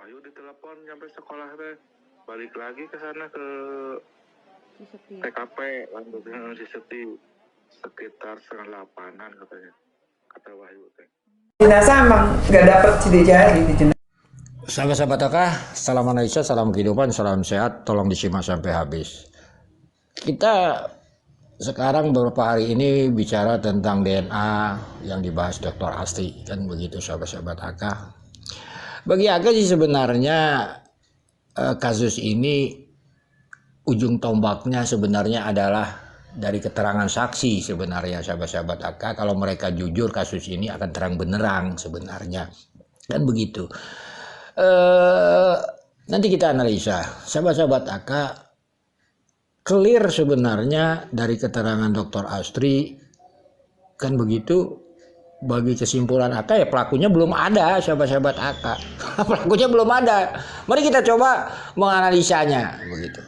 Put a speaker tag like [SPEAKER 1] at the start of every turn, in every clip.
[SPEAKER 1] Wahyu ditelepon sampai sekolah teh, balik lagi ke sana ke TKP lanjutnya si Seti sekitar 7:30 katanya, kata Wahyu teh.
[SPEAKER 2] Jenazah emang nggak dapet sidik jari di jenazah.
[SPEAKER 3] Sahabat-sahabat Akah, salam analisa, salam kehidupan, salam sehat, tolong disimak sampai habis. Kita sekarang beberapa hari ini bicara tentang DNA yang dibahas Dr. Astri, kan begitu sahabat-sahabat Akah. Bagi Akah sih sebenarnya kasus ini ujung tombaknya sebenarnya adalah dari keterangan saksi sebenarnya sahabat-sahabat Akah. Kalau mereka jujur kasus ini akan terang benerang sebenarnya, kan begitu. Nanti kita analisa sahabat-sahabat Akah. Clear sebenarnya dari keterangan Dr. Astri, kan begitu. Bagi kesimpulan Akah ya pelakunya belum ada sahabat-sahabat Akah. Pelakunya belum ada. Mari kita coba menganalisanya begitu.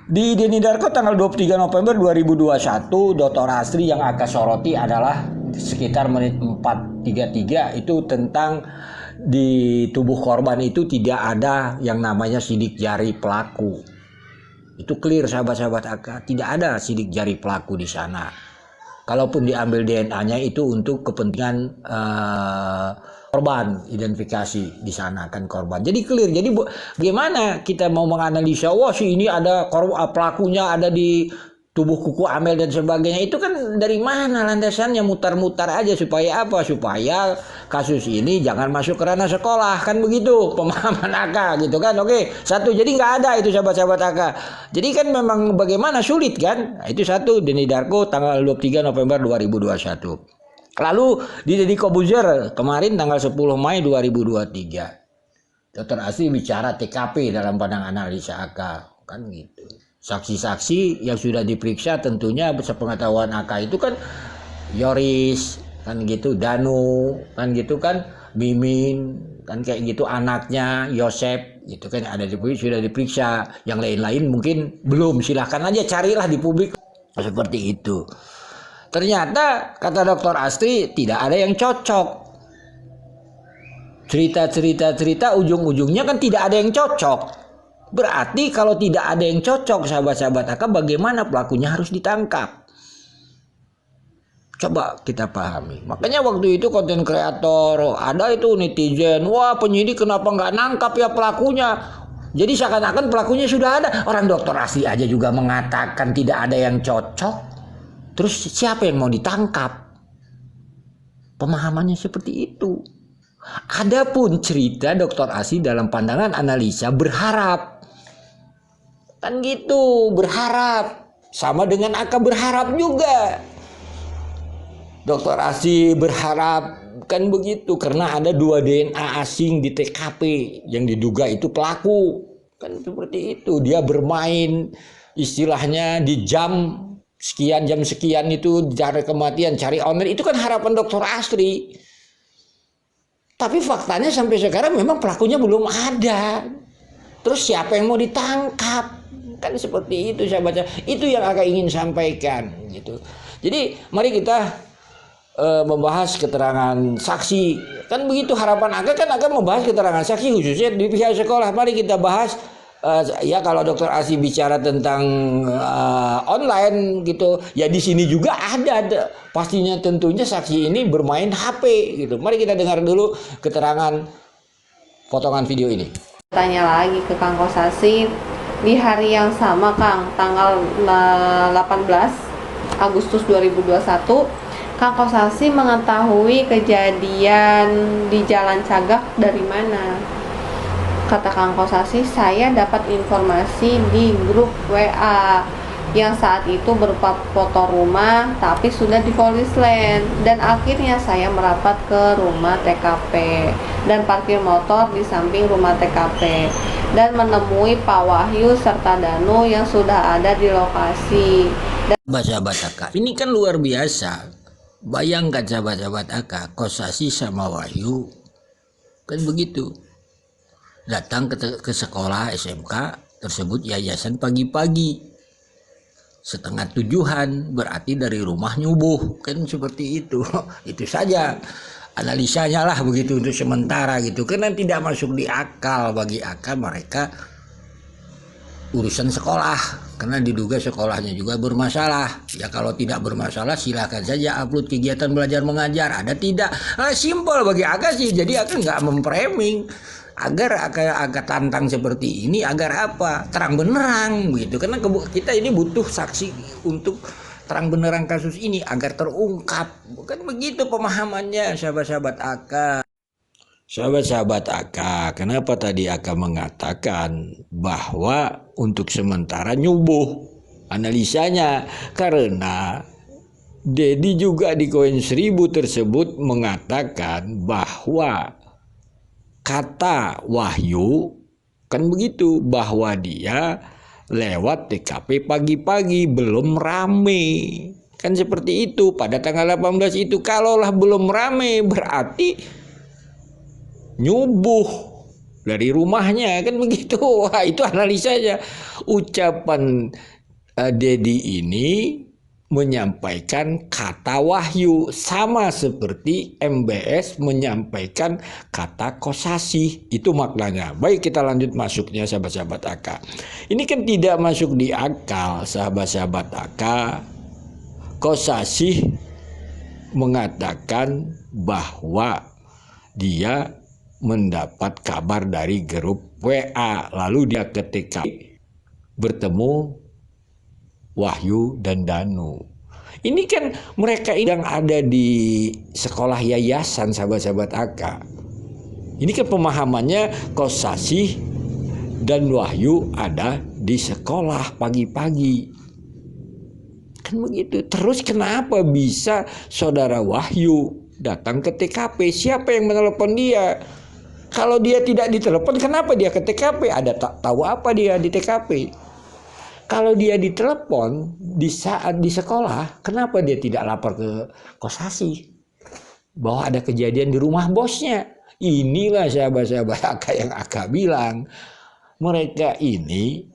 [SPEAKER 3] Di Denny Darko tanggal 23 November 2021, Dr. Astri yang Akah soroti adalah sekitar menit 4:33 itu tentang di tubuh korban itu tidak ada yang namanya sidik jari pelaku. Itu clear sahabat-sahabat Akah, tidak ada sidik jari pelaku di sana. Kalaupun diambil DNA-nya itu untuk kepentingan korban, identifikasi di sana kan korban. Jadi clear. Jadi bagaimana kita mau menganalisa, wah si ini ada pelakunya ada di tubuh kuku Amel dan sebagainya, itu kan dari mana landasannya, mutar-mutar aja supaya apa? Supaya kasus ini jangan masuk ke ranah sekolah, kan begitu pemahaman Akah gitu kan. Oke, satu, jadi nggak ada itu sahabat-sahabat Akah. Jadi kan memang bagaimana sulit kan. Nah, itu satu, Denny Darko tanggal 23 November 2021. Lalu di Deddy Kobuzer kemarin tanggal 10 Mei 2023. Dr. Astri bicara TKP dalam pandangan analisa Akah, kan gitu. Saksi-saksi yang sudah diperiksa tentunya sepengetahuan Akah itu kan Yoris, kan gitu, Danu, kan gitu kan, Mimin, kan kayak gitu, anaknya Yosep, gitu kan ada sudah diperiksa. Yang lain-lain mungkin belum, silahkan aja carilah di publik seperti itu. Ternyata kata Dr. Astri tidak ada yang cocok. Cerita ujung-ujungnya kan tidak ada yang cocok. Berarti kalau tidak ada yang cocok sahabat-sahabat Akah, bagaimana pelakunya harus ditangkap? Coba kita pahami. Makanya waktu itu konten kreator ada itu netizen, wah penyidik kenapa nggak nangkap ya pelakunya? Jadi seakan-akan pelakunya sudah ada. Orang Dr. Astri aja juga mengatakan tidak ada yang cocok. Terus siapa yang mau ditangkap? Pemahamannya seperti itu. Adapun cerita Dr. Astri dalam pandangan analisa berharap. Kan gitu, berharap. Sama dengan Akah berharap juga. Dr. Astri berharap, kan begitu. Karena ada 2 DNA asing di TKP yang diduga itu pelaku. Kan seperti itu. Dia bermain istilahnya di jam sekian itu cari kematian, cari online. Itu kan harapan Dr. Astri. Tapi faktanya sampai sekarang memang pelakunya belum ada. Terus siapa yang mau ditangkap? Kan seperti itu sahabat. Itu yang Akah ingin sampaikan gitu. Jadi mari kita membahas keterangan saksi. Kan begitu harapan Akah, kan Akah membahas keterangan saksi khususnya di pihak sekolah. Mari kita bahas ya kalau Dr. Astri bicara tentang online gitu, ya di sini juga ada pastinya tentunya saksi ini bermain HP gitu. Mari kita dengar dulu keterangan potongan video ini.
[SPEAKER 4] Tanya lagi ke Kang Kosasi di hari yang sama Kang, tanggal 18 Agustus 2021, Kang Kosasi mengetahui kejadian di Jalan Cagak dari mana? Kata Kang Kosasi, saya dapat informasi di grup WA yang saat itu berupa foto rumah tapi sudah di Police Land, dan akhirnya saya merapat ke rumah TKP dan parkir motor di samping rumah TKP dan menemui Pak Wahyu serta Danu yang sudah ada di lokasi.
[SPEAKER 3] Sahabat Akah, ini kan luar biasa. Bayangkan sahabat-sahabat Akah, Kosasi sama Wahyu kan begitu datang ke sekolah SMK tersebut, yayasan pagi-pagi 6:30, berarti dari rumah nyubuh, kan seperti itu. Itu saja. analisanya lah begitu untuk sementara gitu, karena tidak masuk di akal bagi akal mereka urusan sekolah, karena diduga sekolahnya juga bermasalah. Ya kalau tidak bermasalah silahkan saja upload kegiatan belajar mengajar, ada tidak, simpel bagi akal sih. Jadi akal nggak memframing agar akal tantang seperti ini agar apa, terang benerang begitu, karena kita ini butuh saksi untuk terang benerang kasus ini agar terungkap, bukan begitu pemahamannya sahabat-sahabat akal. Sahabat-sahabat AK, kenapa tadi AK mengatakan bahwa untuk sementara nyubuh analisanya? Karena Dedi juga di Koin 1000 tersebut mengatakan bahwa kata Wahyu kan begitu, bahwa dia lewat TKP pagi-pagi belum rame. Kan seperti itu pada tanggal 18 itu. Kalaulah belum rame berarti nyubuh dari rumahnya, kan begitu. Wah, itu analisanya. Ucapan Dedi ini menyampaikan kata wahyu, sama seperti MBS menyampaikan kata kosasih. Itu maknanya. Baik, kita lanjut masuknya sahabat-sahabat AK. Ini kan tidak masuk di akal sahabat-sahabat AK. Kosasih mengatakan bahwa dia mendapat kabar dari grup WA, lalu dia ke TKP bertemu Wahyu dan Danu. Ini kan mereka yang ada di sekolah yayasan sahabat-sahabat AK. Ini kan pemahamannya Kosasih dan Wahyu ada di sekolah pagi-pagi. Kan begitu. Terus kenapa bisa saudara Wahyu datang ke TKP? Siapa yang menelepon dia? Kalau dia tidak ditelepon, kenapa dia ke TKP? Ada tahu apa dia di TKP? Kalau dia ditelepon di saat di sekolah, kenapa dia tidak lapor ke Kosasih bahwa ada kejadian di rumah bosnya? Inilah sahabat-sahabat AK yang AK bilang, mereka ini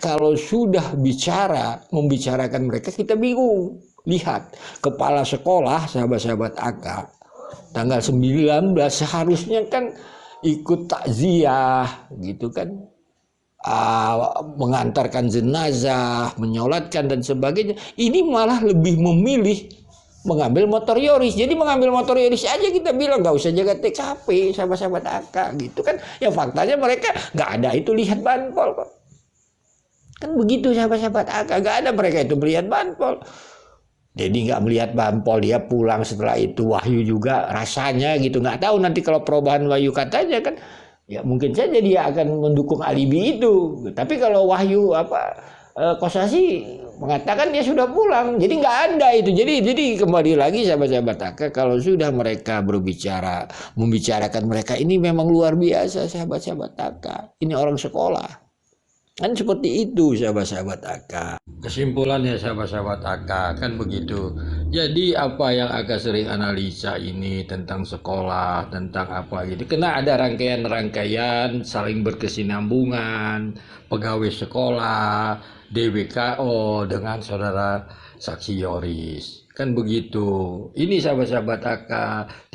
[SPEAKER 3] kalau sudah membicarakan mereka, kita bingung. Lihat, kepala sekolah sahabat-sahabat AK tanggal 19 seharusnya kan ikut takziah gitu kan, mengantarkan jenazah, menyolatkan dan sebagainya. Ini malah lebih memilih mengambil motor Yoris. Jadi mengambil motor Yoris aja kita bilang nggak usah jaga TKP sahabat-sahabat AK gitu kan. Ya faktanya mereka nggak ada itu lihat banpol kok. Kan begitu sahabat-sahabat AK, nggak ada mereka itu melihat banpol. Jadi nggak melihat banpol, dia pulang setelah itu. Wahyu juga rasanya gitu, nggak tahu nanti kalau perubahan Wahyu katanya kan, ya mungkin saja dia akan mendukung alibi itu. Tapi kalau Wahyu Kosasih mengatakan dia sudah pulang, jadi nggak ada itu. Jadi kembali lagi sahabat-sahabat AK, kalau sudah mereka membicarakan mereka ini memang luar biasa sahabat-sahabat AK. Ini orang sekolah. Kan seperti itu sahabat-sahabat AK. Kesimpulannya sahabat-sahabat AK kan begitu. Jadi apa yang AK sering analisa ini tentang sekolah, tentang apa gitu. Kena ada rangkaian-rangkaian saling berkesinambungan, pegawai sekolah, DBKO dengan saudara saksi Yoris. Kan begitu. Ini sahabat-sahabat AK,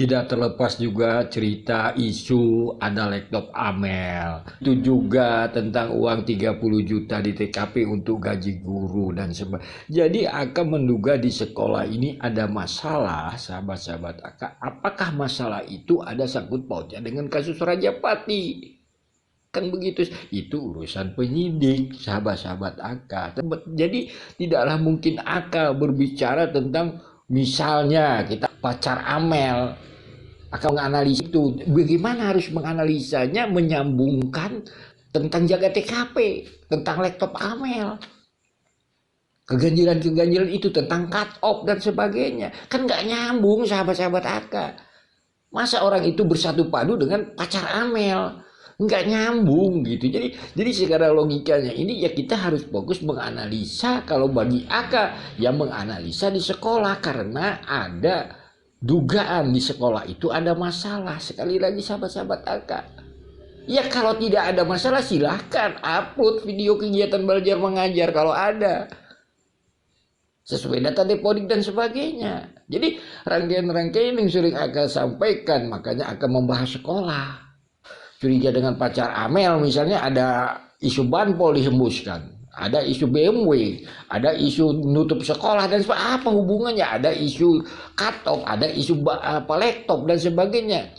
[SPEAKER 3] tidak terlepas juga cerita isu ada laptop Amel. Itu juga tentang uang 30 juta di TKP untuk gaji guru dan sebagainya. Jadi AK menduga di sekolah ini ada masalah sahabat-sahabat AK. Apakah masalah itu ada sangkut pautnya dengan kasus Rajapati? Kan begitu, itu urusan penyidik sahabat-sahabat AK. Jadi tidaklah mungkin AK berbicara tentang misalnya kita pacar Amel, AK menganalisa itu. Bagaimana harus menganalisanya, menyambungkan tentang jaga TKP, tentang laptop Amel, keganjilan-keganjilan itu, tentang cut off dan sebagainya. Kan nggak nyambung sahabat-sahabat AK. Masa orang itu bersatu padu dengan pacar Amel? Nggak nyambung gitu. Jadi secara logikanya ini ya kita harus fokus menganalisa. Kalau bagi AK yang menganalisa di sekolah, karena ada dugaan di sekolah itu ada masalah. Sekali lagi sahabat-sahabat AK, ya kalau tidak ada masalah silahkan upload video kegiatan belajar mengajar kalau ada sesuai data Depodik dan sebagainya. Jadi rangkaian-rangkaian yang sering Aka sampaikan, makanya Aka membahas sekolah. Curiga dengan pacar Amel misalnya, ada isu banpol dihembuskan, ada isu BMW, ada isu nutup sekolah dan apa hubungannya, ada isu cut-off, ada isu laptop dan sebagainya.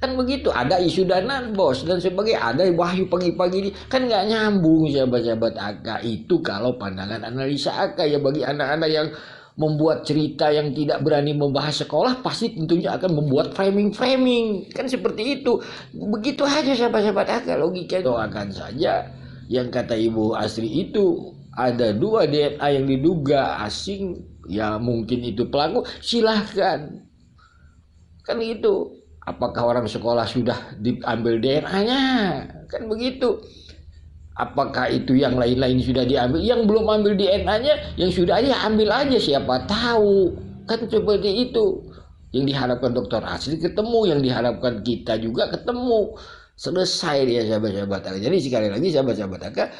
[SPEAKER 3] Kan begitu, ada isu dana bos dan sebagainya, ada Wahyu pagi-pagi ini, kan nggak nyambung sahabat-sahabat Aka. Itu kalau pandangan analisa Aka ya. Bagi anak-anak yang membuat cerita yang tidak berani membahas sekolah, pasti tentunya akan membuat framing-framing, kan seperti itu. Begitu aja sahabat-sahabat Aka, logika doakan saja yang kata Ibu Astri itu ada 2 DNA yang diduga asing, ya mungkin itu pelaku, silahkan. Kan gitu. Apakah orang sekolah sudah diambil DNA-nya? Kan begitu. Apakah itu yang lain-lain sudah diambil? Yang belum ambil DNA-nya, yang sudah aja ambil aja, siapa tahu. Kan seperti itu. Yang diharapkan Dr. Astri ketemu, yang diharapkan kita juga ketemu. Selesai dia sahabat-sahabat Aka. Jadi sekali lagi sahabat-sahabat Aka,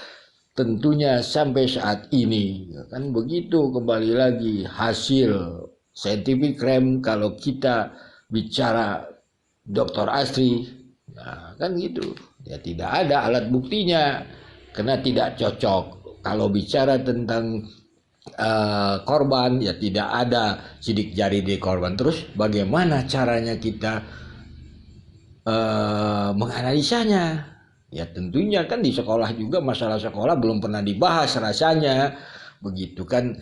[SPEAKER 3] tentunya sampai saat ini kan begitu, kembali lagi hasil scientific crime kalau kita bicara Dr. Astri, nah kan gitu ya, tidak ada alat buktinya karena tidak cocok. Kalau bicara tentang korban ya tidak ada sidik jari di korban. Terus bagaimana caranya kita menganalisanya? Ya tentunya kan di sekolah juga masalah sekolah belum pernah dibahas rasanya, begitu kan.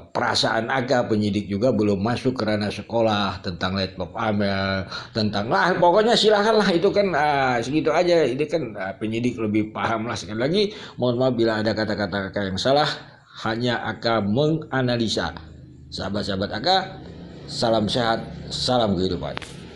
[SPEAKER 3] Perasaan Aka penyidik juga belum masuk ke ranah sekolah tentang laptop Amel, tentang pokoknya silakanlah itu kan segitu aja. Ini kan penyidik lebih paham lah. Sekali lagi mohon maaf bila ada kata-kata Aka yang salah, hanya Aka menganalisa. Sahabat-sahabat Aka, salam sehat, salam kehidupan.